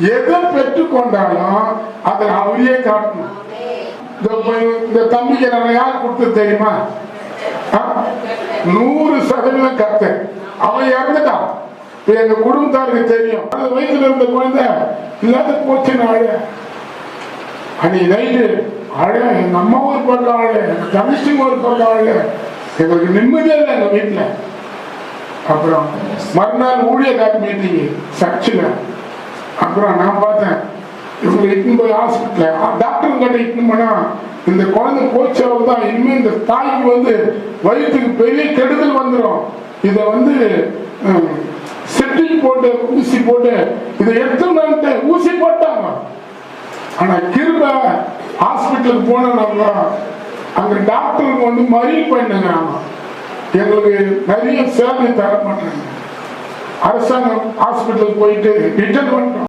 எதை பெற்றுக்கொண்டாலும் அதை அவரையே காட்டணும். இந்த தம்பிக்கு நான் யார் கொடுத்தது தெரியுமா? 100% கர்த்தர். அவன் இறந்துட்டான். எங்க குடும்பத்தாருக்கு தெரியும். அந்த வயசுல இருந்த குழந்தை இல்லாத போச்சுன்னு அன்னைக்கு நைட்டு எங்க அம்மா ஒரு பக்கம் ஆளு, எங்க தங்கச்சி ஒரு பக்கம் ஆளு, எங்களுக்கு நிம்மதியே இல்லை எங்க வீட்டுல. அப்புறம் மறுநாள் ஊழியக்கார மீட்டிங் சர்ச்சில். அப்புறம் நான் பார்த்தேன் இவங்களை இட்டுன்னு போய் ஹாஸ்பிட்டல் டாக்டர் கிட்ட இட்டுன்னு போனா இந்த குழந்தை போச்சவங்க தான் இனிமே இந்த தாய்க்கு வயிற்றுக்கு பெரிய கெடுதல் வந்துடும். இதை செட்டிங் போட்டு ஊசி போட்டு இதை எடுத்துட்டு ஊசி போட்டாங்க. ஆனா கிருப ஹாஸ்பிட்டலுக்கு போனோம்னா அங்க டாக்டருக்கு மறியல் பண்ணுங்கிறாங்க. எங்களுக்கு நிறைய சேவை தர மாட்டாங்க. அரசாங்கம் ஹாஸ்பிட்டலுக்கு போயிட்டு ரிட்டர்ன் பண்ணிட்டோம்.